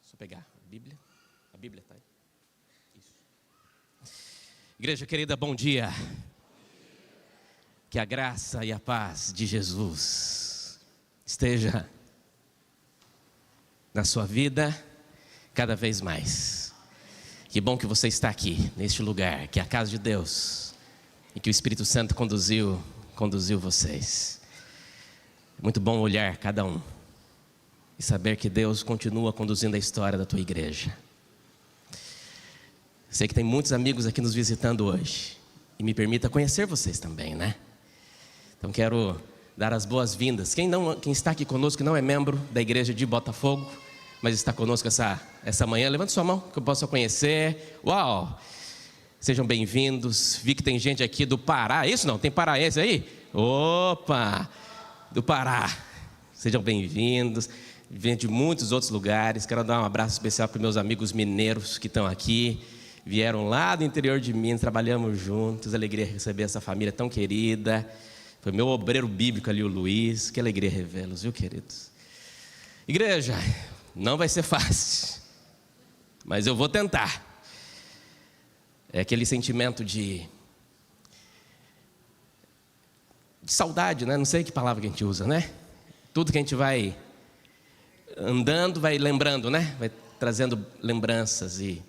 Só pegar a Bíblia. A Bíblia está aí. Isso. Igreja querida, bom dia. Que a graça e a paz de Jesus esteja na sua vida cada vez mais. Que bom que você está aqui, neste lugar, que é a casa de Deus, e que o Espírito Santo conduziu vocês. Muito bom olhar cada um e saber que Deus continua conduzindo a história da tua igreja. Sei que tem muitos amigos aqui nos visitando hoje, e me permita conhecer vocês também, né? Então quero dar as boas-vindas. Quem está aqui conosco, que não é membro da igreja de Botafogo, mas está conosco essa manhã, levante sua mão, que eu possa conhecer. Uau! Sejam bem-vindos. Vi que tem gente aqui do Pará, isso não? Tem paraense aí? Opa! Do Pará. Sejam bem-vindos. Vêm de muitos outros lugares. Quero dar um abraço especial para meus amigos mineiros que estão aqui. Vieram lá do interior de Minas, trabalhamos juntos. Alegria receber essa família tão querida. Foi meu obreiro bíblico ali, o Luiz. Que alegria revê-los, viu, queridos? Igreja, não vai ser fácil, mas eu vou tentar. É aquele sentimento de saudade, né? Não sei que palavra que a gente usa, né? Tudo que a gente vai andando, vai lembrando, né? Vai trazendo lembranças e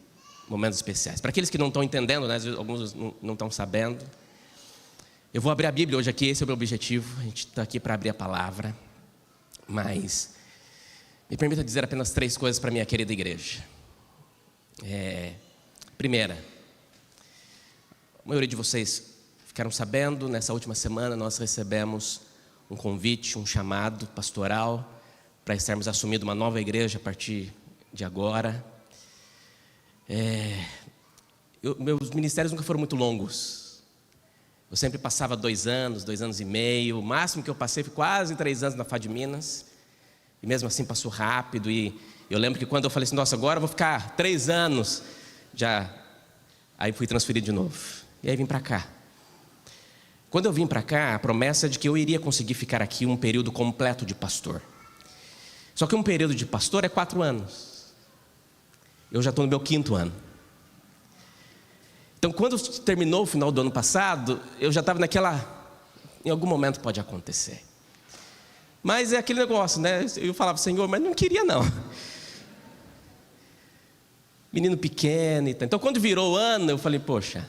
momentos especiais. Para aqueles que não estão entendendo, né? Alguns não estão sabendo, eu vou abrir a Bíblia hoje aqui, esse é o meu objetivo. A gente está aqui para abrir a palavra, mas me permita dizer apenas 3 coisas para a minha querida igreja. Primeira, a maioria de vocês ficaram sabendo, nessa última semana nós recebemos um convite, um chamado pastoral para estarmos assumindo uma nova igreja a partir de agora. Meus ministérios nunca foram muito longos. Eu sempre passava 2 anos, 2 anos e meio. O máximo que eu passei foi quase 3 anos na FAD Minas. E mesmo assim passou rápido. E eu lembro que quando eu falei assim, nossa, agora eu vou ficar 3 anos. Aí fui transferido de novo. E aí vim para cá. Quando eu vim para cá, a promessa é de que eu iria conseguir ficar aqui um período completo de pastor. Só que um período de pastor é 4 anos. Eu já estou no meu 5º ano. Então quando terminou o final do ano passado, eu já estava em algum momento pode acontecer. Mas é aquele negócio, né? Eu falava, Senhor, mas não queria não. Menino pequeno e tal. Então quando virou o ano, eu falei, poxa,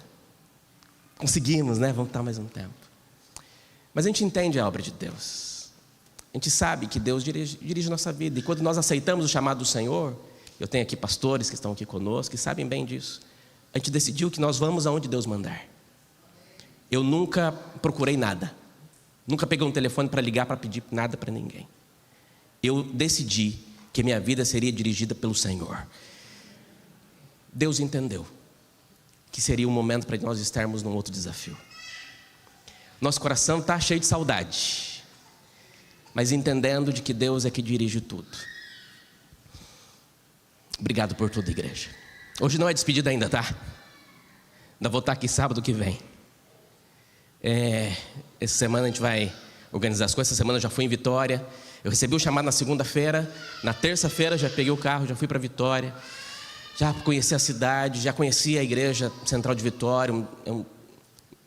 conseguimos, né? Vamos estar mais um tempo. Mas a gente entende a obra de Deus. A gente sabe que Deus dirige nossa vida. E quando nós aceitamos o chamado do Senhor, eu tenho aqui pastores que estão aqui conosco, que sabem bem disso. A gente decidiu que nós vamos aonde Deus mandar. Eu nunca procurei nada. Nunca peguei um telefone para ligar, para pedir nada para ninguém. Eu decidi que minha vida seria dirigida pelo Senhor. Deus entendeu que seria um momento para nós estarmos num outro desafio. Nosso coração está cheio de saudade, mas entendendo de que Deus é que dirige tudo. Obrigado por tudo, igreja. Hoje não é despedida ainda, tá? Ainda vou estar aqui sábado que vem. Essa semana a gente vai organizar as coisas. Essa semana eu já fui em Vitória. Eu recebi o chamado na segunda-feira. Na terça-feira já peguei o carro, já fui para Vitória. Já conheci a cidade, já conheci a igreja central de Vitória.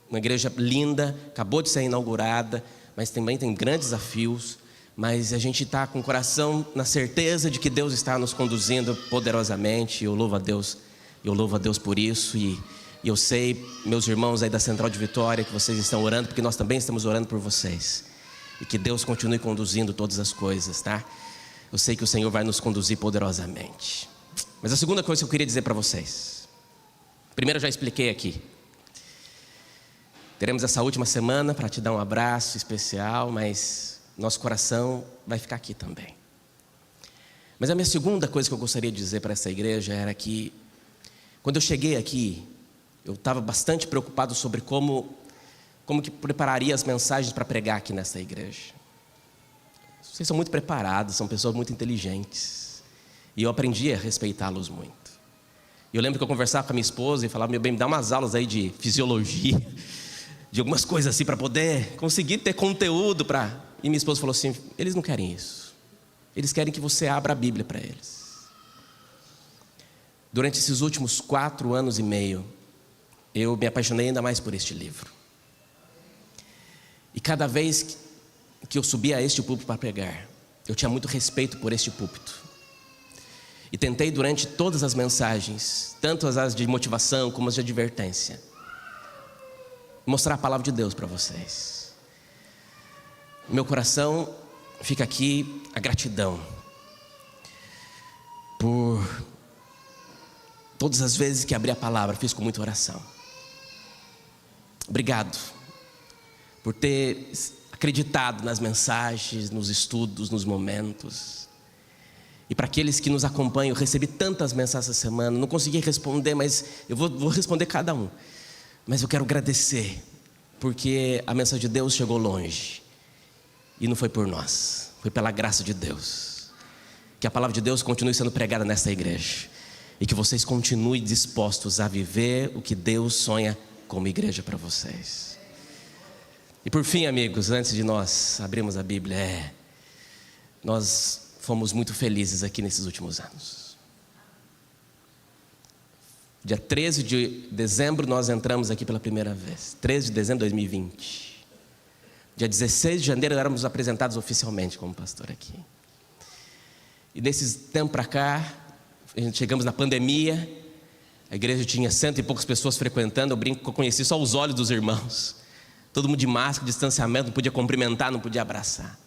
Uma igreja linda, acabou de ser inaugurada, mas também tem grandes desafios. Mas a gente está com o coração na certeza de que Deus está nos conduzindo poderosamente. Eu louvo a Deus por isso. E eu sei, meus irmãos aí da Central de Vitória, que vocês estão orando, porque nós também estamos orando por vocês. E que Deus continue conduzindo todas as coisas, tá? Eu sei que o Senhor vai nos conduzir poderosamente. Mas a segunda coisa que eu queria dizer para vocês. Primeiro eu já expliquei aqui. Teremos essa última semana para te dar um abraço especial, mas nosso coração vai ficar aqui também. Mas a minha segunda coisa que eu gostaria de dizer para essa igreja era que, quando eu cheguei aqui, eu estava bastante preocupado sobre como que prepararia as mensagens para pregar aqui nessa igreja. Vocês são muito preparados, são pessoas muito inteligentes. E eu aprendi a respeitá-los muito. E eu lembro que eu conversava com a minha esposa e falava, meu bem, me dá umas aulas aí de fisiologia, de algumas coisas assim, para poder conseguir ter conteúdo para... E minha esposa falou assim, eles não querem isso. Eles querem que você abra a Bíblia para eles. Durante esses últimos 4 anos e meio, eu me apaixonei ainda mais por este livro. E cada vez que eu subia a este púlpito para pregar, eu tinha muito respeito por este púlpito. E tentei durante todas as mensagens, tanto as de motivação como as de advertência, mostrar a palavra de Deus para vocês. Meu coração fica aqui a gratidão por todas as vezes que abri a palavra, fiz com muita oração. Obrigado por ter acreditado nas mensagens, nos estudos, nos momentos. E para aqueles que nos acompanham, eu recebi tantas mensagens essa semana, não consegui responder, mas eu vou responder cada um. Mas eu quero agradecer, porque a mensagem de Deus chegou longe. E não foi por nós, foi pela graça de Deus. Que a palavra de Deus continue sendo pregada nesta igreja. E que vocês continuem dispostos a viver o que Deus sonha como igreja para vocês. E por fim, amigos, antes de nós abrirmos a Bíblia, nós fomos muito felizes aqui nesses últimos anos. Dia 13 de dezembro nós entramos aqui pela primeira vez. 13 de dezembro de 2020. Dia 16 de janeiro éramos apresentados oficialmente como pastor aqui. E desse tempo para cá, chegamos na pandemia. A igreja tinha 100 e poucas pessoas frequentando. Eu brinco que eu conheci só os olhos dos irmãos. Todo mundo de máscara, distanciamento, não podia cumprimentar, não podia abraçar.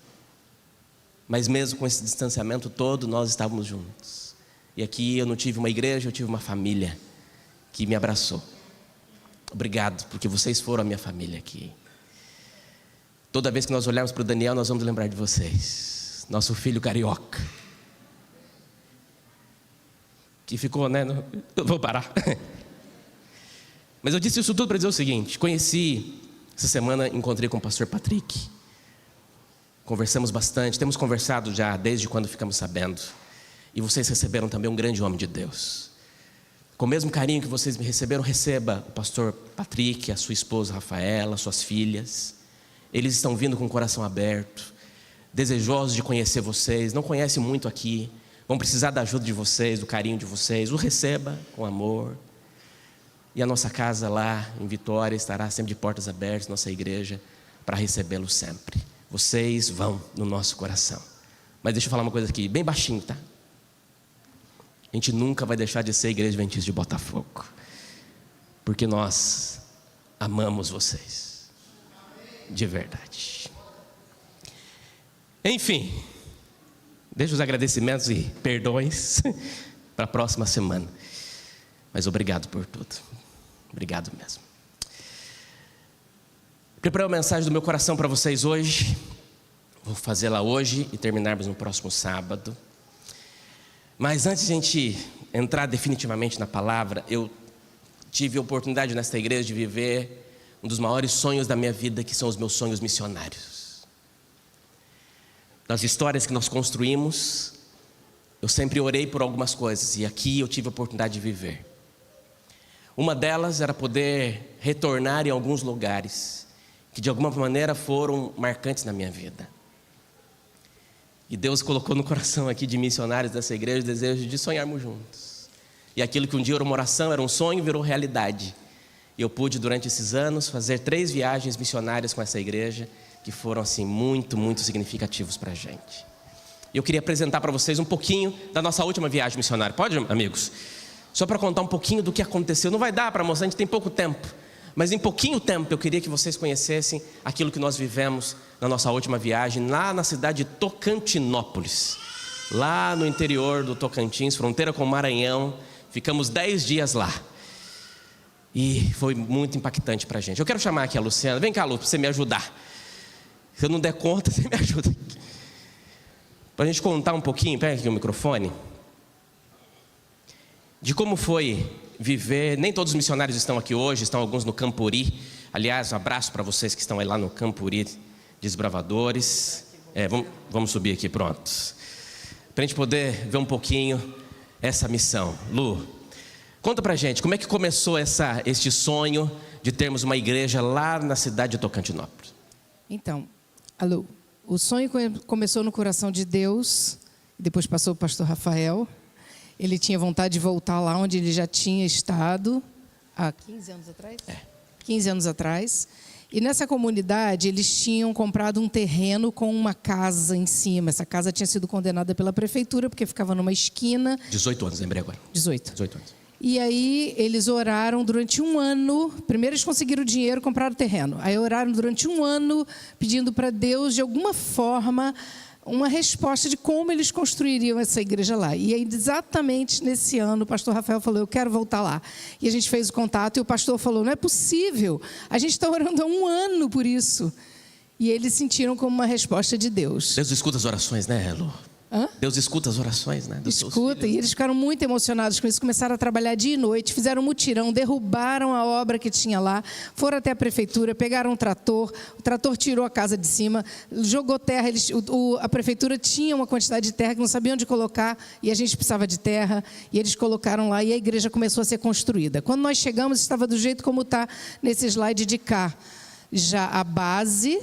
Mas mesmo com esse distanciamento todo, nós estávamos juntos. E aqui eu não tive uma igreja, eu tive uma família que me abraçou. Obrigado, porque vocês foram a minha família aqui. Toda vez que nós olharmos para o Daniel, nós vamos lembrar de vocês. Nosso filho carioca. Que ficou, né? Eu vou parar. Mas eu disse isso tudo para dizer o seguinte. Essa semana encontrei com o pastor Patrick. Conversamos bastante, temos conversado já desde quando ficamos sabendo. E vocês receberam também um grande homem de Deus. Com o mesmo carinho que vocês me receberam, receba o pastor Patrick, a sua esposa Rafaela, suas filhas. Eles estão vindo com o coração aberto, desejosos de conhecer vocês, não conhecem muito aqui, vão precisar da ajuda de vocês, do carinho de vocês. O receba com amor. E a nossa casa lá em Vitória estará sempre de portas abertas, nossa igreja, para recebê-lo sempre. Vocês vão no nosso coração. Mas deixa eu falar uma coisa aqui, bem baixinho, tá? A gente nunca vai deixar de ser Igreja Adventista de Botafogo, porque nós amamos vocês, de verdade. Enfim, deixa os agradecimentos e perdões para a próxima semana. Mas obrigado por tudo. Obrigado mesmo. Preparei uma mensagem do meu coração para vocês hoje. Vou fazê-la hoje e terminarmos no próximo sábado. Mas antes de a gente entrar definitivamente na palavra, eu tive a oportunidade nesta igreja de viver um dos maiores sonhos da minha vida, que são os meus sonhos missionários. Das histórias que nós construímos, eu sempre orei por algumas coisas, e aqui eu tive a oportunidade de viver. Uma delas era poder retornar em alguns lugares que de alguma maneira foram marcantes na minha vida. E Deus colocou no coração aqui de missionários dessa igreja o desejo de sonharmos juntos. E aquilo que um dia era uma oração, era um sonho, virou realidade. E eu pude durante esses anos fazer 3 viagens missionárias com essa igreja, que foram assim muito, muito significativos para a gente. E eu queria apresentar para vocês um pouquinho da nossa última viagem missionária. Pode, amigos? Só para contar um pouquinho do que aconteceu. Não vai dar para mostrar, a gente tem pouco tempo. Mas em pouquinho tempo eu queria que vocês conhecessem aquilo que nós vivemos na nossa última viagem, lá na cidade de Tocantinópolis, lá no interior do Tocantins, fronteira com o Maranhão. Ficamos 10 dias lá. E foi muito impactante para a gente. Eu quero chamar aqui a Luciana. Vem cá, Lu, para você me ajudar. Se eu não der conta, você me ajuda aqui. Para a gente contar um pouquinho, pega aqui o microfone, de como foi viver. Nem todos os missionários estão aqui hoje, estão alguns no Campuri. Aliás, um abraço para vocês que estão aí lá no Campuri, Desbravadores. Vamos subir aqui, pronto. Para a gente poder ver um pouquinho essa missão. Lu, conta pra gente, como é que começou este sonho de termos uma igreja lá na cidade de Tocantinópolis? Então, alô, o sonho começou no coração de Deus, depois passou o pastor Rafael, Ele tinha vontade de voltar lá onde ele já tinha estado há 15 anos atrás? 15 anos atrás. E nessa comunidade, eles tinham comprado um terreno com uma casa em cima. Essa casa tinha sido condenada pela prefeitura, porque ficava numa esquina. 18 anos, lembrei agora. 18 anos. E aí, eles oraram durante um ano. Primeiro, eles conseguiram dinheiro, compraram o terreno. Aí, oraram durante um ano, pedindo para Deus, de alguma forma, uma resposta de como eles construiriam essa igreja lá. E aí, exatamente nesse ano, o pastor Rafael falou, eu quero voltar lá. E a gente fez o contato e o pastor falou, não é possível, a gente está orando há um ano por isso. E eles sentiram como uma resposta de Deus. Deus escuta as orações, né, Elo? Hã? Deus escuta as orações, né? Escuta, e eles ficaram muito emocionados com isso, começaram a trabalhar dia e noite, fizeram um mutirão, derrubaram a obra que tinha lá, foram até a prefeitura, pegaram um trator, o trator tirou a casa de cima, jogou terra, a prefeitura tinha uma quantidade de terra que não sabia onde colocar, e a gente precisava de terra, e eles colocaram lá, e a igreja começou a ser construída. Quando nós chegamos, estava do jeito como está nesse slide de cá, já a base...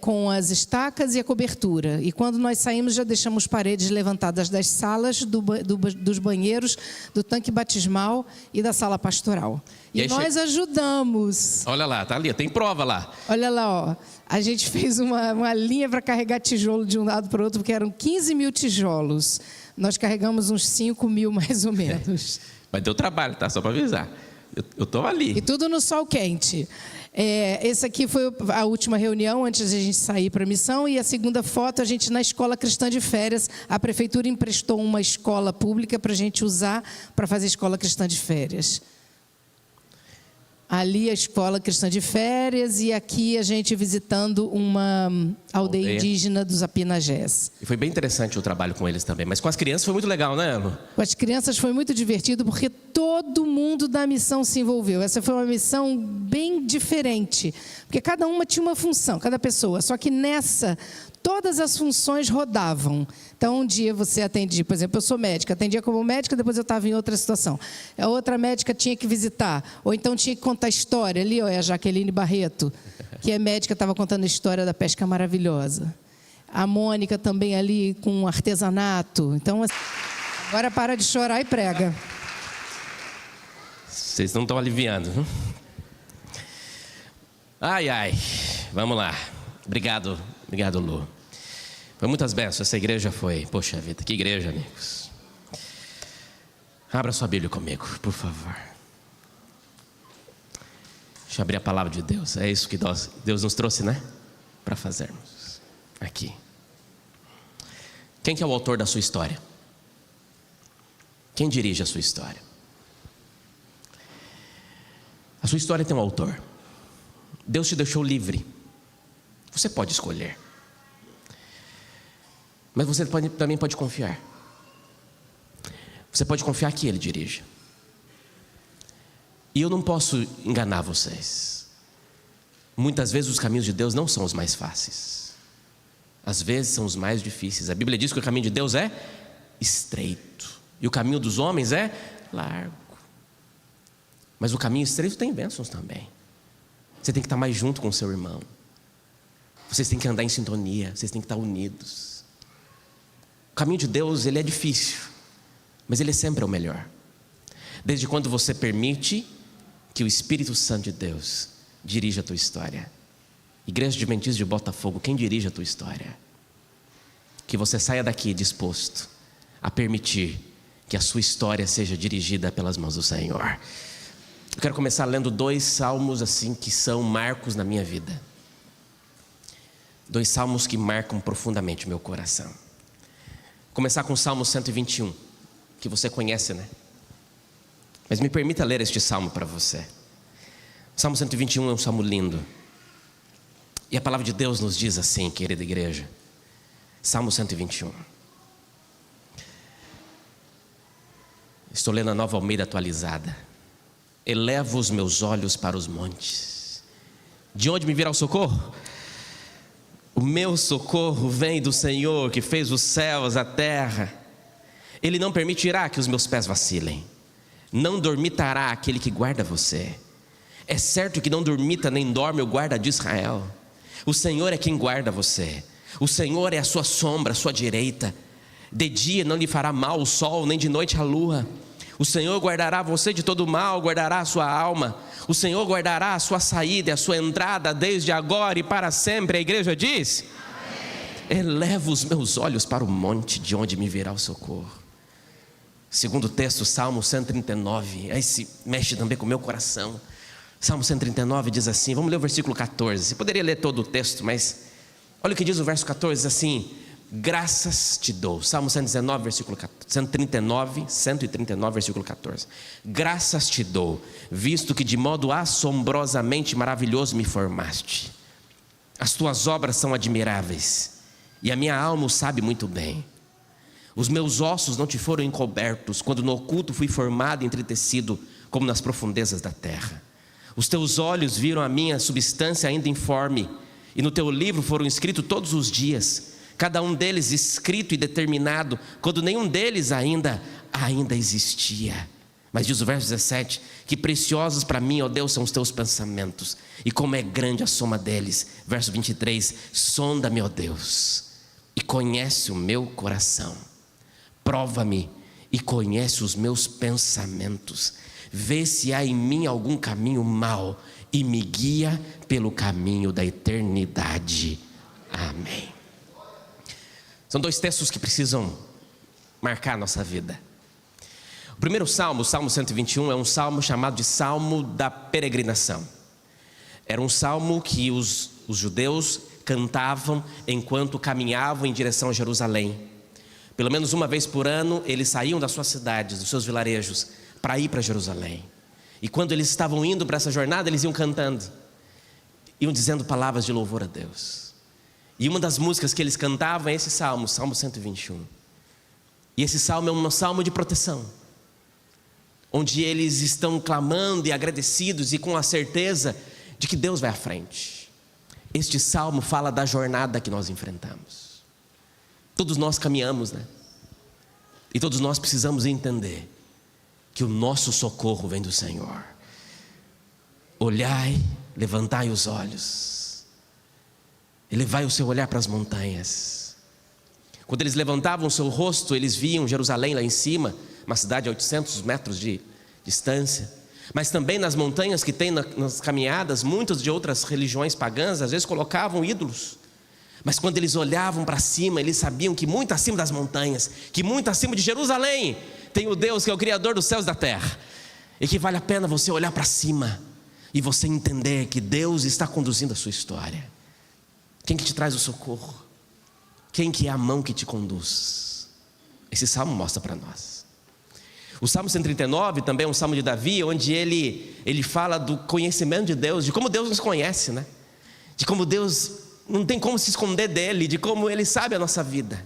com as estacas e a cobertura. E quando nós saímos, já deixamos paredes levantadas das salas, dos banheiros, do tanque batismal e da sala pastoral. E nós ajudamos. Olha lá, tá ali, tem prova lá. Olha lá, ó. A gente fez uma linha para carregar tijolo de um lado para o outro, porque eram 15 mil tijolos. Nós carregamos uns 5 mil, mais ou menos. Mas deu trabalho, tá? Só para avisar. Eu estou ali. E tudo no sol quente. Essa aqui foi a última reunião antes de a gente sair para a missão, e a segunda foto, a gente na escola cristã de férias, a prefeitura emprestou uma escola pública para a gente usar para fazer escola cristã de férias. Ali a escola cristã de férias, e aqui a gente visitando uma aldeia indígena dos Apinagés. E foi bem interessante o trabalho com eles também, mas com as crianças foi muito legal, né, Elo? Com as crianças foi muito divertido, porque todo mundo da missão se envolveu. Essa foi uma missão bem diferente, porque cada uma tinha uma função, cada pessoa, só que nessa... todas as funções rodavam. Então, um dia você atendia, por exemplo, eu sou médica, atendia como médica, depois eu estava em outra situação. A outra médica tinha que visitar, ou então tinha que contar história. Ali, ó, é a Jaqueline Barreto, que é médica, estava contando a história da pesca maravilhosa. A Mônica também ali com artesanato. Então, agora para de chorar e prega. Vocês não estão aliviando, viu? Ai, ai. Vamos lá. Obrigado, Lu. Foi muitas bênçãos, essa igreja foi. Poxa vida, que igreja, amigos. Abra sua Bíblia comigo, por favor. Deixa eu abrir a palavra de Deus. É isso que Deus nos trouxe, né? Para fazermos. Aqui. Quem que é o autor da sua história? Quem dirige a sua história? A sua história tem um autor. Deus te deixou livre. Você pode escolher. Mas você também pode confiar. Você pode confiar que Ele dirige. E eu não posso enganar vocês. Muitas vezes os caminhos de Deus não são os mais fáceis. Às vezes são os mais difíceis. A Bíblia diz que o caminho de Deus é estreito. E o caminho dos homens é largo. Mas o caminho estreito tem bênçãos também. Você tem que estar mais junto com o seu irmão. Vocês têm que andar em sintonia. Vocês têm que estar unidos. O caminho de Deus, ele é difícil, mas ele sempre é o melhor. Desde quando você permite que o Espírito Santo de Deus dirija a tua história. Igreja Adventista de Botafogo, quem dirige a tua história? Que você saia daqui disposto a permitir que a sua história seja dirigida pelas mãos do Senhor. Eu quero começar lendo 2 salmos assim que são marcos na minha vida. 2 salmos que marcam profundamente o meu coração. Começar com o Salmo 121, que você conhece, né? Mas me permita ler este salmo para você. O Salmo 121 é um salmo lindo. E a palavra de Deus nos diz assim, querida igreja. Salmo 121. Estou lendo a Nova Almeida atualizada. Elevo os meus olhos para os montes. De onde me virá o socorro? O meu socorro vem do Senhor que fez os céus, a terra. Ele não permitirá que os meus pés vacilem. Não dormitará aquele que guarda você. É certo que não dormita nem dorme o guarda de Israel. O Senhor é quem guarda você. O Senhor é a sua sombra, a sua direita. De dia não lhe fará mal o sol, nem de noite a lua. O Senhor guardará você de todo mal, guardará a sua alma. O Senhor guardará a sua saída e a sua entrada desde agora e para sempre. A igreja diz: amém. Elevo os meus olhos para o monte, de onde me virá o socorro. Segundo texto, Salmo 139. Esse mexe também com o meu coração. Salmo 139 diz assim, vamos ler o versículo 14. Você poderia ler todo o texto, mas olha o que diz o verso 14, diz assim: graças te dou. Salmo 119, versículo 139, versículo 14. Graças te dou, visto que de modo assombrosamente maravilhoso me formaste. As tuas obras são admiráveis, e a minha alma o sabe muito bem. Os meus ossos não te foram encobertos, quando no oculto fui formado e entretecido, como nas profundezas da terra. Os teus olhos viram a minha substância ainda informe, e no teu livro foram escritos todos os dias, cada um deles escrito e determinado, quando nenhum deles ainda existia. Mas diz o verso 17, que preciosos para mim, ó Deus, são os teus pensamentos, e como é grande a soma deles. Verso 23, sonda-me, ó Deus, e conhece o meu coração. Prova-me e conhece os meus pensamentos. Vê se há em mim algum caminho mau e me guia pelo caminho da eternidade. Amém. São dois textos que precisam marcar a nossa vida. O primeiro salmo, o Salmo 121, é um salmo chamado de Salmo da Peregrinação. Era um salmo que os judeus cantavam enquanto caminhavam em direção a Jerusalém. Pelo menos uma vez por ano, eles saíam das suas cidades, dos seus vilarejos, para ir para Jerusalém. E quando eles estavam indo para essa jornada, eles iam cantando, iam dizendo palavras de louvor a Deus. E uma das músicas que eles cantavam é esse salmo, Salmo 121. E esse salmo é um salmo de proteção, onde eles estão clamando e agradecidos e com a certeza de que Deus vai à frente. Este salmo fala da jornada que nós enfrentamos. Todos nós caminhamos, né? E todos nós precisamos entender que o nosso socorro vem do Senhor. Olhai, levantai os olhos, elevai o seu olhar para as montanhas. Quando eles levantavam o seu rosto, eles viam Jerusalém lá em cima, uma cidade a 800 metros de distância. Mas também nas montanhas que tem nas caminhadas, muitas de outras religiões pagãs às vezes colocavam ídolos. Mas quando eles olhavam para cima, eles sabiam que muito acima das montanhas, que muito acima de Jerusalém, tem o Deus que é o Criador dos céus e da terra. E que vale a pena você olhar para cima e você entender que Deus está conduzindo a sua história. Quem que te traz o socorro? Quem que é a mão que te conduz? Esse salmo mostra para nós. O Salmo 139 também é um salmo de Davi, onde ele fala do conhecimento de Deus, de como Deus nos conhece, né? De como Deus não tem como se esconder dele, de como ele sabe a nossa vida.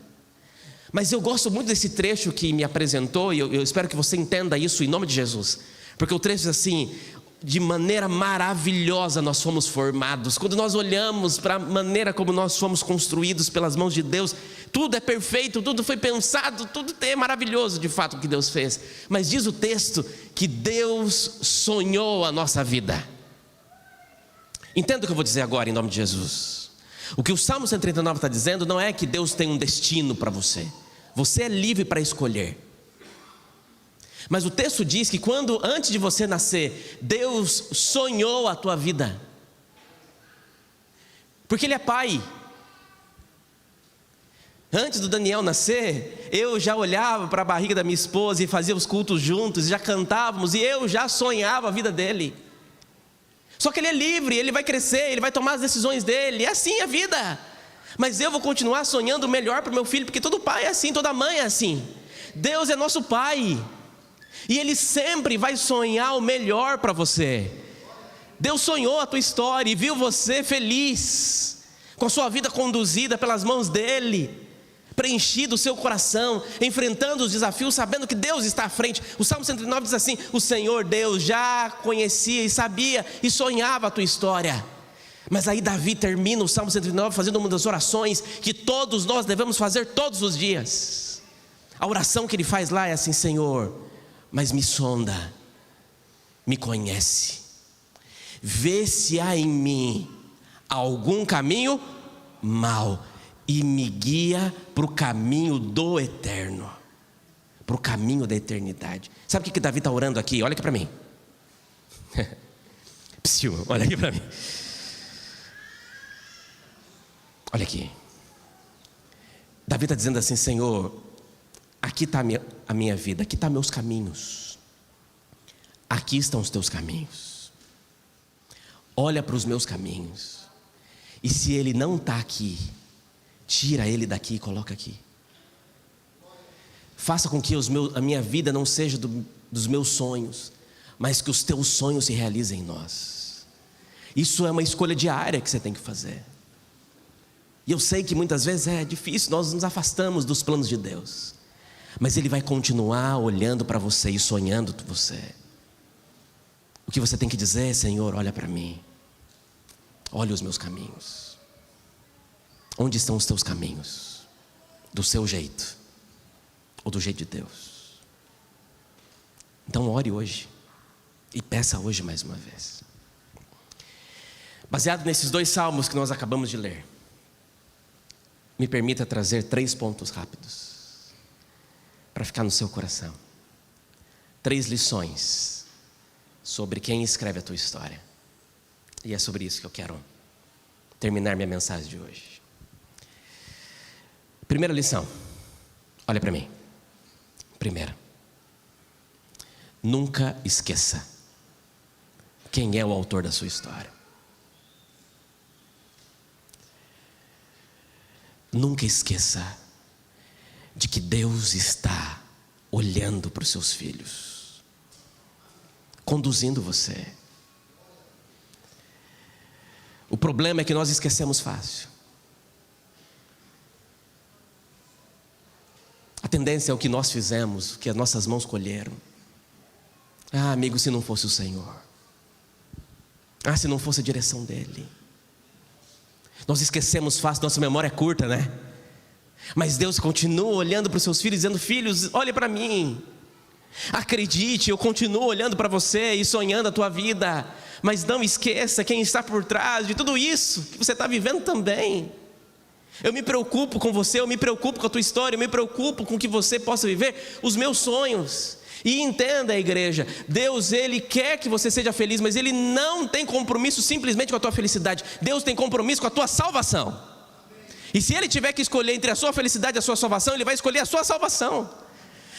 Mas eu gosto muito desse trecho que me apresentou, e eu espero que você entenda isso em nome de Jesus, porque o trecho diz assim: de maneira maravilhosa nós fomos formados. Quando nós olhamos para a maneira como nós fomos construídos pelas mãos de Deus, tudo é perfeito, tudo foi pensado, tudo é maravilhoso de fato o que Deus fez. Mas diz o texto que Deus sonhou a nossa vida. Entenda o que eu vou dizer agora em nome de Jesus. O que o Salmo 139 está dizendo não é que Deus tem um destino para você. Você é livre para escolher. Mas o texto diz que quando, antes de você nascer, Deus sonhou a tua vida. Porque Ele é Pai. Antes do Daniel nascer, eu já olhava para a barriga da minha esposa e fazia os cultos juntos, e já cantávamos, e eu já sonhava a vida dele. Só que ele é livre, ele vai crescer, ele vai tomar as decisões dele, é assim a vida. Mas eu vou continuar sonhando o melhor para o meu filho, porque todo pai é assim, toda mãe é assim. Deus é nosso Pai, e Ele sempre vai sonhar o melhor para você. Deus sonhou a tua história e viu você feliz, com a sua vida conduzida pelas mãos dEle, preenchido o seu coração, enfrentando os desafios, sabendo que Deus está à frente. O Salmo 109 diz assim: o Senhor Deus já conhecia e sabia e sonhava a tua história. Mas aí Davi termina o Salmo 109 fazendo uma das orações que todos nós devemos fazer todos os dias. A oração que ele faz lá é assim: Senhor, mas me sonda, me conhece, vê se há em mim algum caminho mau e me guia para o caminho do eterno, para o caminho da eternidade. Sabe o que Davi está orando aqui? Olha aqui para mim. Psiu, olha aqui para mim. Olha aqui. Davi está dizendo assim: Senhor, aqui está a minha vida, aqui estão meus caminhos, aqui estão os teus caminhos. Olha para os meus caminhos, e se ele não está aqui, tira ele daqui e coloca aqui. Faça com que a minha vida não seja dos meus sonhos, mas que os teus sonhos se realizem em nós. Isso é uma escolha diária que você tem que fazer. E eu sei que muitas vezes é difícil, nós nos afastamos dos planos de Deus, mas Ele vai continuar olhando para você e sonhando com você. O que você tem que dizer é: Senhor, olha para mim, olha os meus caminhos. Onde estão os teus caminhos? Do seu jeito ou do jeito de Deus? Então ore hoje e peça hoje mais uma vez. Baseado nesses 2 salmos que nós acabamos de ler, me permita trazer 3 pontos rápidos para ficar no seu coração. 3 lições sobre quem escreve a tua história. E é sobre isso que eu quero terminar minha mensagem de hoje. Primeira lição, olha para mim. Primeira, nunca esqueça quem é o autor da sua história. Nunca esqueça de que Deus está olhando para os seus filhos, conduzindo você. O problema é que nós esquecemos fácil. A tendência é o que nós fizemos, o que as nossas mãos colheram. Ah, amigo, se não fosse o Senhor. Ah, se não fosse a direção dEle. Nós esquecemos fácil, nossa memória é curta, né? Mas Deus continua olhando para os seus filhos, dizendo: filhos, olhe para mim. Acredite, eu continuo olhando para você e sonhando a tua vida. Mas não esqueça quem está por trás de tudo isso que você está vivendo também. Eu me preocupo com você, eu me preocupo com a tua história, eu me preocupo com que você possa viver os meus sonhos. E entenda, igreja, Deus, Ele quer que você seja feliz, mas Ele não tem compromisso simplesmente com a tua felicidade. Deus tem compromisso com a tua salvação. E se Ele tiver que escolher entre a sua felicidade e a sua salvação, Ele vai escolher a sua salvação.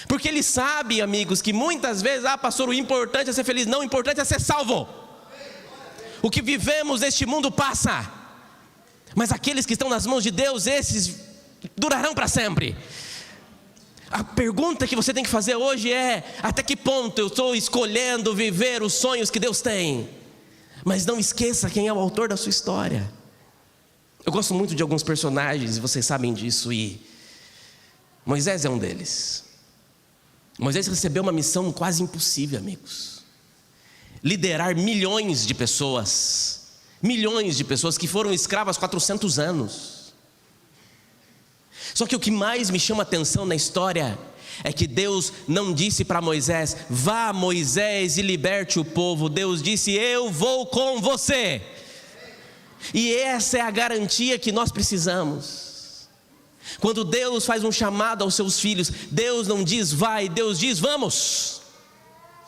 Porque Ele sabe, amigos, que muitas vezes: ah, pastor, o importante é ser feliz. Não, o importante é ser salvo. O que vivemos neste mundo passa, mas aqueles que estão nas mãos de Deus, esses durarão para sempre. A pergunta que você tem que fazer hoje é: até que ponto eu estou escolhendo viver os sonhos que Deus tem? Mas não esqueça quem é o autor da sua história. Eu gosto muito de alguns personagens, e vocês sabem disso, e Moisés é um deles. Moisés recebeu uma missão quase impossível, amigos: liderar milhões de pessoas que foram escravas 400 anos. Só que o que mais me chama a atenção na história é que Deus não disse para Moisés: vá, Moisés, e liberte o povo. Deus disse: eu vou com você. E essa é a garantia que nós precisamos. Quando Deus faz um chamado aos seus filhos, Deus não diz vai, Deus diz vamos.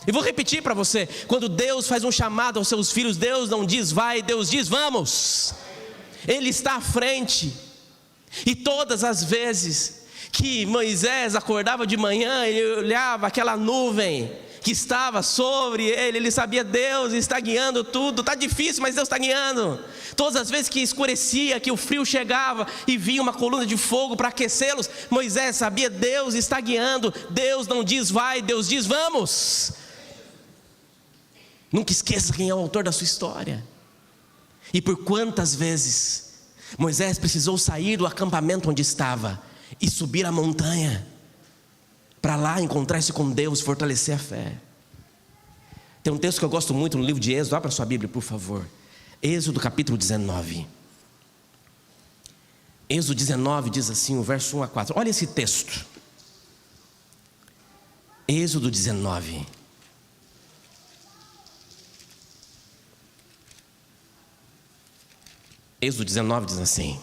E vou repetir para você: quando Deus faz um chamado aos seus filhos, Deus não diz vai, Deus diz vamos. Ele está à frente. E todas as vezes que Moisés acordava de manhã, ele olhava aquela nuvem que estava sobre ele, ele sabia: Deus está guiando tudo. Está difícil, mas Deus está guiando. Todas as vezes que escurecia, que o frio chegava e vinha uma coluna de fogo para aquecê-los, Moisés sabia: Deus está guiando. Deus não diz vai, Deus diz vamos. Nunca esqueça quem é o autor da sua história. E por quantas vezes Moisés precisou sair do acampamento onde estava e subir a montanha para lá encontrar-se com Deus, fortalecer a fé. Tem um texto que eu gosto muito no livro de Êxodo. Abra sua Bíblia, por favor. Êxodo capítulo 19. Êxodo 19 diz assim, o verso 1 a 4. Olha esse texto. Êxodo 19. Êxodo 19 diz assim: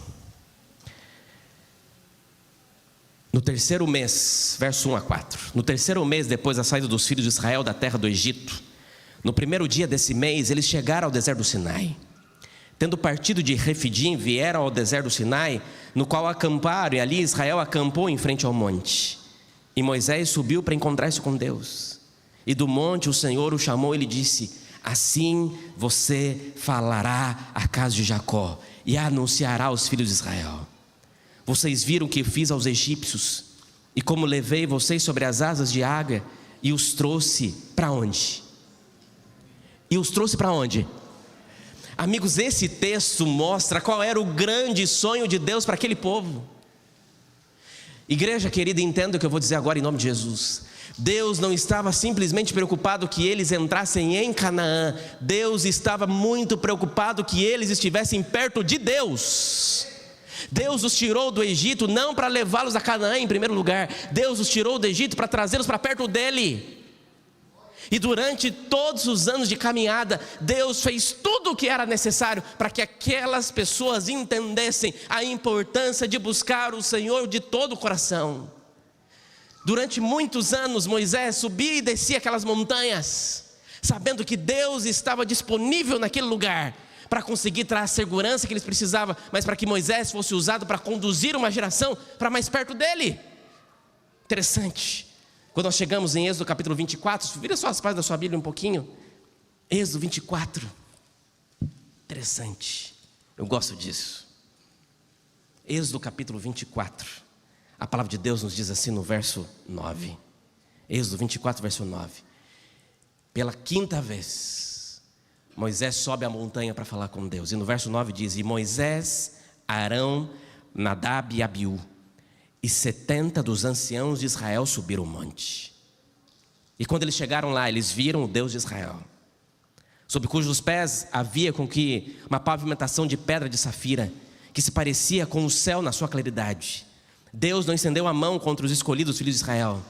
No terceiro mês, verso 1 a 4. No terceiro mês depois da saída dos filhos de Israel da terra do Egito, no primeiro dia desse mês, eles chegaram ao deserto do Sinai. Tendo partido de Refidim, vieram ao deserto do Sinai, no qual acamparam, e ali Israel acampou em frente ao monte. E Moisés subiu para encontrar-se com Deus. E do monte o Senhor o chamou e lhe disse: assim você falará à casa de Jacó e anunciará aos filhos de Israel: vocês viram o que fiz aos egípcios, e como levei vocês sobre as asas de águia, e os trouxe para onde? E os trouxe para onde? Amigos, esse texto mostra qual era o grande sonho de Deus para aquele povo. Igreja querida, entenda o que eu vou dizer agora em nome de Jesus. Deus não estava simplesmente preocupado que eles entrassem em Canaã. Deus estava muito preocupado que eles estivessem perto de Deus. Deus os tirou do Egito não para levá-los a Canaã em primeiro lugar. Deus os tirou do Egito para trazê-los para perto dele. E durante todos os anos de caminhada, Deus fez tudo o que era necessário para que aquelas pessoas entendessem a importância de buscar o Senhor de todo o coração. Durante muitos anos, Moisés subia e descia aquelas montanhas, sabendo que Deus estava disponível naquele lugar para conseguir trazer a segurança que eles precisavam, mas para que Moisés fosse usado para conduzir uma geração para mais perto dele. Interessante. Quando nós chegamos em Êxodo capítulo 24, vira só as páginas da sua Bíblia um pouquinho. Êxodo 24. Interessante. Eu gosto disso. Êxodo capítulo 24. A palavra de Deus nos diz assim no verso 9. Êxodo 24, verso 9. Pela quinta vez, Moisés sobe a montanha para falar com Deus. E no verso 9 diz: e Moisés, Arão, Nadab e Abiú, e 70 dos anciãos de Israel subiram o monte. E quando eles chegaram lá, eles viram o Deus de Israel, sob cujos pés havia com que uma pavimentação de pedra de safira, que se parecia com o céu na sua claridade. Deus não estendeu a mão contra os escolhidos filhos de Israel.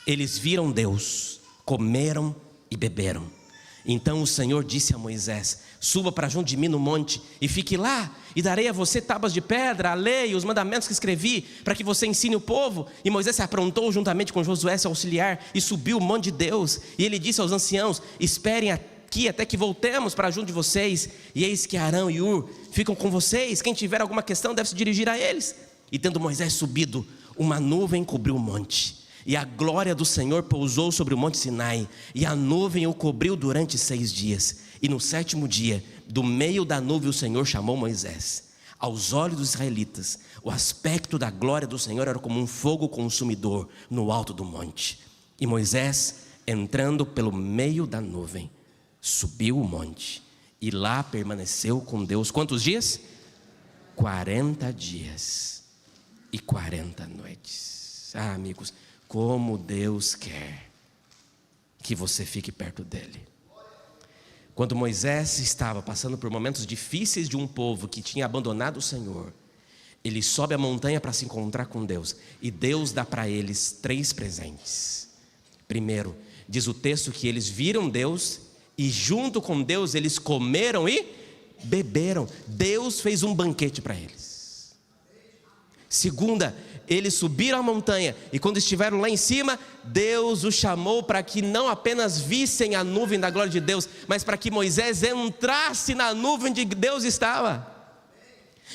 Eles viram Deus, comeram e beberam. Então o Senhor disse a Moisés: suba para junto de mim no monte e fique lá, e darei a você tábuas de pedra, a lei e os mandamentos que escrevi, para que você ensine o povo. E Moisés se aprontou juntamente com Josué, seu auxiliar, e subiu o monte de Deus. E ele disse aos anciãos: esperem aqui até que voltemos para junto de vocês. E eis que Arão e Ur ficam com vocês. Quem tiver alguma questão deve se dirigir a eles. E tendo Moisés subido, uma nuvem cobriu o monte, e a glória do Senhor pousou sobre o monte Sinai, e a nuvem o cobriu durante 6 dias. E no 7º dia, do meio da nuvem o Senhor chamou Moisés. Aos olhos dos israelitas, o aspecto da glória do Senhor era como um fogo consumidor no alto do monte. E Moisés, entrando pelo meio da nuvem, subiu o monte, e lá permaneceu com Deus. Quantos dias? 40 dias e 40 noites. Ah, amigos, como Deus quer que você fique perto dele. Quando Moisés estava passando por momentos difíceis de um povo que tinha abandonado o Senhor, ele sobe a montanha para se encontrar com Deus, e Deus dá para eles 3 presentes. Primeiro, diz o texto que eles viram Deus, e junto com Deus eles comeram e beberam. Deus fez um banquete para eles. Segunda, eles subiram a montanha, e quando estiveram lá em cima, Deus os chamou para que não apenas vissem a nuvem da glória de Deus, mas para que Moisés entrasse na nuvem de Deus estava.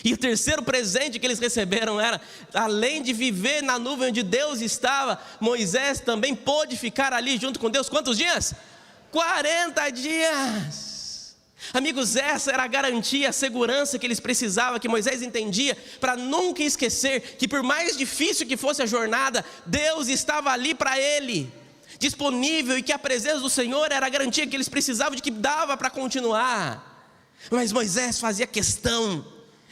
E o terceiro presente que eles receberam era, além de viver na nuvem onde Deus estava, Moisés também pôde ficar ali junto com Deus. Quantos dias? 40 dias. Amigos, essa era a garantia, a segurança que eles precisavam, que Moisés entendia, para nunca esquecer que por mais difícil que fosse a jornada, Deus estava ali para ele, disponível, e que a presença do Senhor era a garantia que eles precisavam, de que dava para continuar. Mas Moisés fazia questão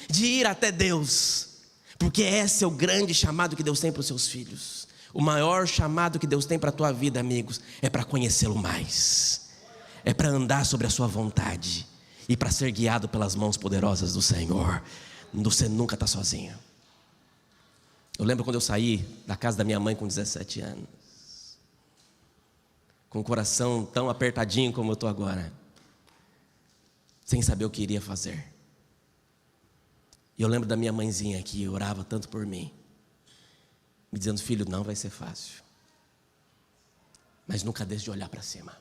de ir até Deus, porque esse é o grande chamado que Deus tem para os seus filhos. O maior chamado que Deus tem para a tua vida, amigos, é para conhecê-lo mais, é para andar sobre a sua vontade, e para ser guiado pelas mãos poderosas do Senhor. Você nunca está sozinho. Eu lembro quando eu saí da casa da minha mãe com 17 anos, com o coração tão apertadinho como eu estou agora, sem saber o que iria fazer. E eu lembro da minha mãezinha que orava tanto por mim. me dizendo: filho, não vai ser fácil, mas nunca deixe de olhar para cima.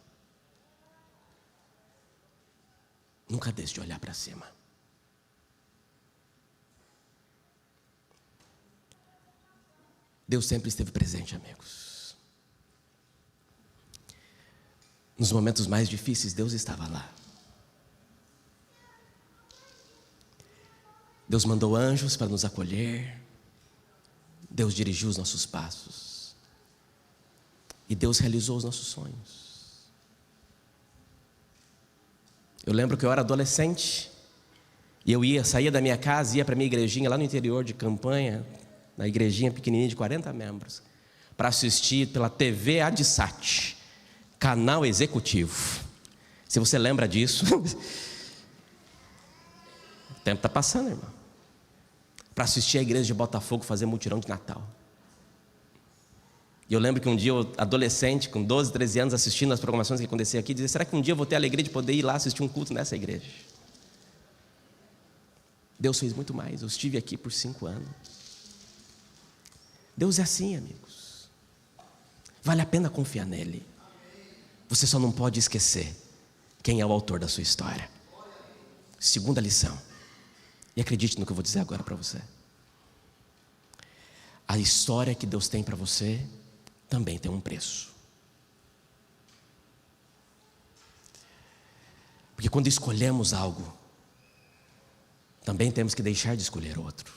Nunca deixe de olhar para cima. Deus sempre esteve presente, amigos. Nos momentos mais difíceis, Deus estava lá. Deus mandou anjos para nos acolher. Deus dirigiu os nossos passos. E Deus realizou os nossos sonhos. Eu lembro que eu era adolescente e eu saía da minha casa, ia para a minha igrejinha lá no interior de Campanha, na igrejinha pequenininha de 40 membros, para assistir pela TV Adisat, canal executivo. Se você lembra disso, o tempo está passando, irmão. Para assistir a igreja de Botafogo fazer mutirão de Natal. E eu lembro que um dia eu, adolescente, com 12, 13 anos, assistindo as programações que aconteciam aqui, dizia: será que um dia eu vou ter a alegria de poder ir lá assistir um culto nessa igreja? Deus fez muito mais. Eu estive aqui por 5 anos. Deus é assim, amigos. Vale a pena confiar nele. Você só não pode esquecer quem é o autor da sua história. Segunda lição. E acredite no que eu vou dizer agora para você. A história que Deus tem para você também tem um preço. Porque quando escolhemos algo, também temos que deixar de escolher outro.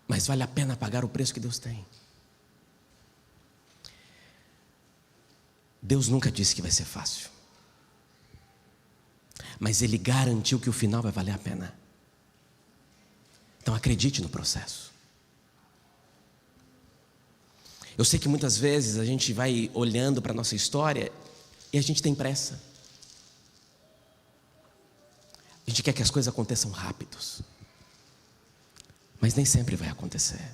Mas vale a pena pagar o preço que Deus tem. Deus nunca disse que vai ser fácil, mas Ele garantiu que o final vai valer a pena. Então acredite no processo. Eu sei que muitas vezes a gente vai olhando para a nossa história e a gente tem pressa. A gente quer que as coisas aconteçam rápidos, mas nem sempre vai acontecer.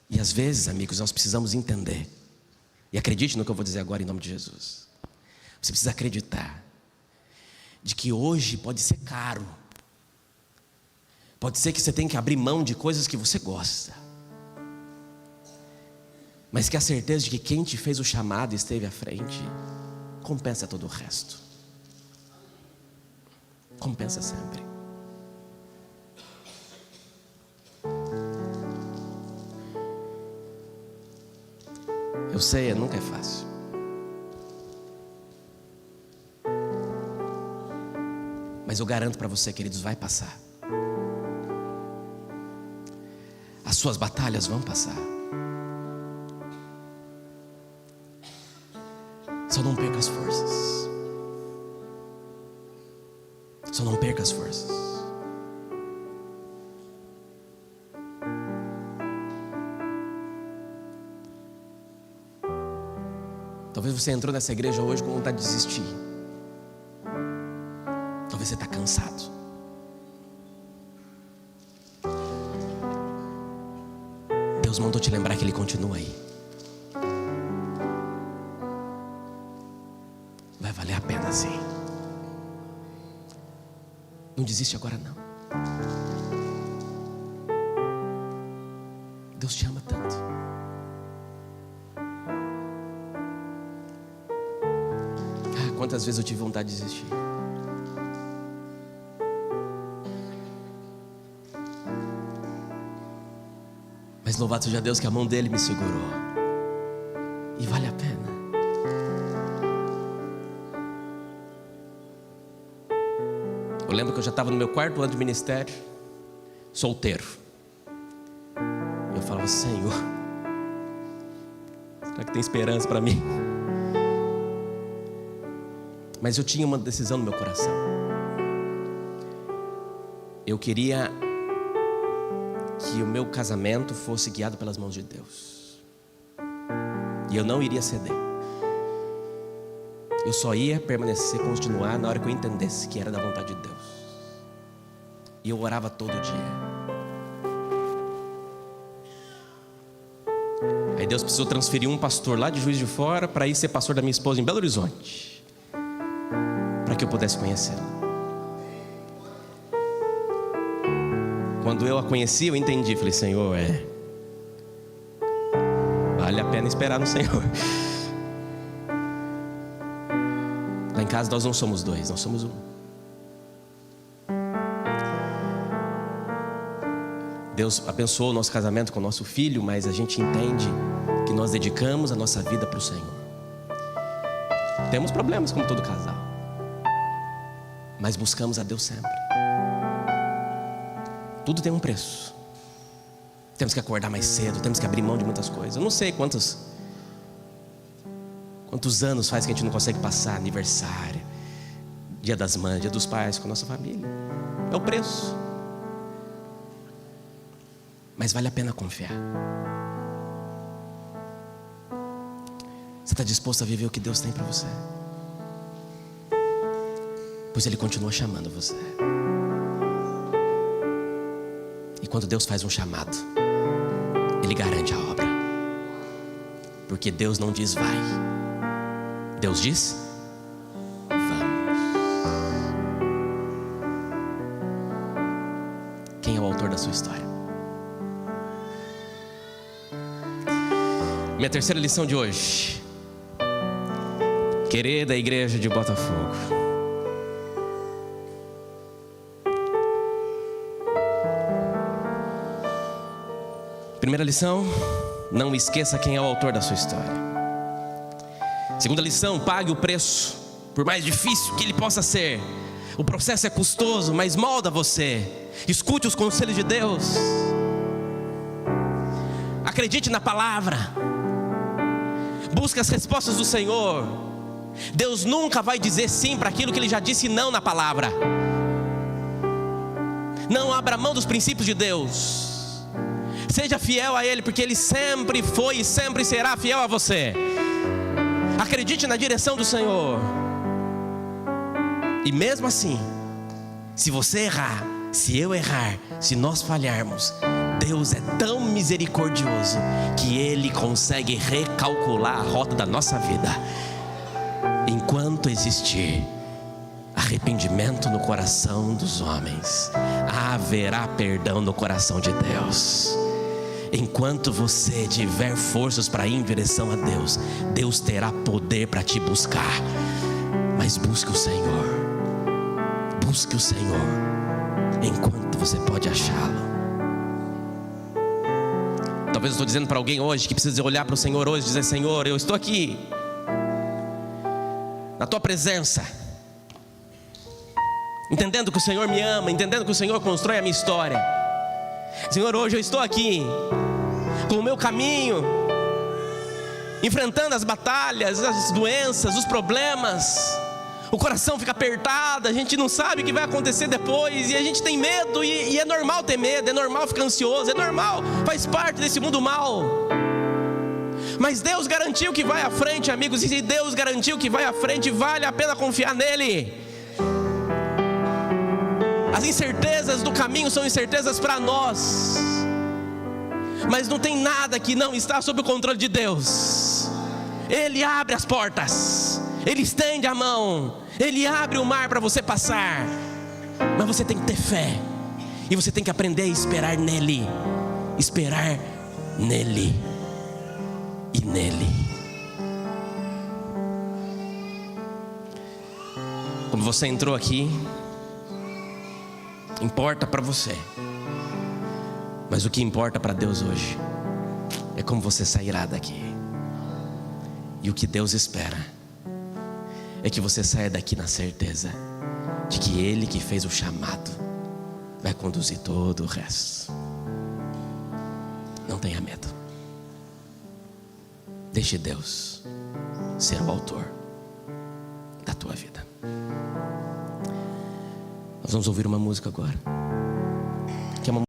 E às vezes, amigos, nós precisamos entender. E acredite no que eu vou dizer agora em nome de Jesus. Você precisa acreditar de que hoje pode ser caro. Pode ser que você tenha que abrir mão de coisas que você gosta, mas que a certeza de que quem te fez o chamado e esteve à frente compensa todo o resto. Compensa sempre. Eu sei, nunca é fácil. Mas eu garanto para você, queridos, vai passar. As suas batalhas vão passar. Só não perca as forças. Só não perca as forças. Talvez você entrou nessa igreja hoje com vontade de desistir. Talvez você está cansado. Deus mandou te lembrar que Ele continua aí. Vai valer a pena, sim. Não desiste agora, não. Deus te ama tanto. Quantas vezes eu tive vontade de desistir. Mas louvado seja Deus que a mão dele me segurou. E vale a pena. Eu lembro que eu já estava no meu 4º ano de ministério, solteiro. E eu falava: Senhor, será que tem esperança para mim? Mas eu tinha uma decisão no meu coração. Eu queria que o meu casamento fosse guiado pelas mãos de Deus. E eu não iria ceder. Eu só ia permanecer, continuar na hora que eu entendesse que era da vontade de Deus. E eu orava todo dia. Aí Deus precisou transferir um pastor lá de Juiz de Fora para ir ser pastor da minha esposa em Belo Horizonte, para que eu pudesse conhecê-la. Quando eu a conheci, eu entendi. Falei, Senhor, vale a pena esperar no Senhor. Lá em casa nós não somos dois, nós somos um. Deus abençoou o nosso casamento com o nosso filho, mas a gente entende que nós dedicamos a nossa vida para o Senhor. Temos problemas como todo casal, mas buscamos a Deus sempre. Tudo tem um preço. Temos que acordar mais cedo, temos que abrir mão de muitas coisas. Eu não sei quantos anos faz que a gente não consegue passar aniversário, Dia das Mães, Dia dos Pais com a nossa família. É o preço. Mas vale a pena confiar. Você está disposto a viver o que Deus tem para você? Pois Ele continua chamando você. E quando Deus faz um chamado, Ele garante a obra. Porque Deus não diz vai, Deus diz vamos. Quem é o autor da sua história? Minha terceira lição de hoje. Querida igreja de Botafogo, primeira lição, não esqueça quem é o autor da sua história. Segunda lição, pague o preço, por mais difícil que ele possa ser. O processo é custoso, mas molda você. Escute os conselhos de Deus. Acredite na palavra. Busque as respostas do Senhor. Deus nunca vai dizer sim para aquilo que Ele já disse não na palavra. Não abra mão dos princípios de Deus. Seja fiel a Ele, porque Ele sempre foi e sempre será fiel a você. Acredite na direção do Senhor. E mesmo assim, se você errar, se eu errar, se nós falharmos, Deus é tão misericordioso que Ele consegue recalcular a rota da nossa vida. Enquanto existir arrependimento no coração dos homens, haverá perdão no coração de Deus. Enquanto você tiver forças para ir em direção a Deus, Deus terá poder para te buscar. Mas busque o Senhor. Busque o Senhor enquanto você pode achá-lo. Talvez eu estou dizendo para alguém hoje que precisa olhar para o Senhor hoje e dizer: Senhor, eu estou aqui na Tua presença, entendendo que o Senhor me ama, entendendo que o Senhor constrói a minha história. Senhor, hoje eu estou aqui com o meu caminho, enfrentando as batalhas, as doenças, os problemas. O coração fica apertado, a gente não sabe o que vai acontecer depois, e a gente tem medo, e é normal ter medo, é normal ficar ansioso, é normal, faz parte desse mundo mal. Mas Deus garantiu que vai à frente, amigos, e se Deus garantiu que vai à frente, vale a pena confiar nele. As incertezas do caminho são incertezas para nós, mas não tem nada que não está sob o controle de Deus. Ele abre as portas, Ele estende a mão, Ele abre o mar para você passar. Mas você tem que ter fé, e você tem que aprender a esperar nele. Esperar nele e nele. Como você entrou aqui, importa para você, mas o que importa para Deus hoje é como você sairá daqui. E o que Deus espera é que você saia daqui na certeza de que Ele que fez o chamado vai conduzir todo o resto. Não tenha medo. Deixe Deus ser o autor da tua vida. Nós vamos ouvir uma música agora, que é uma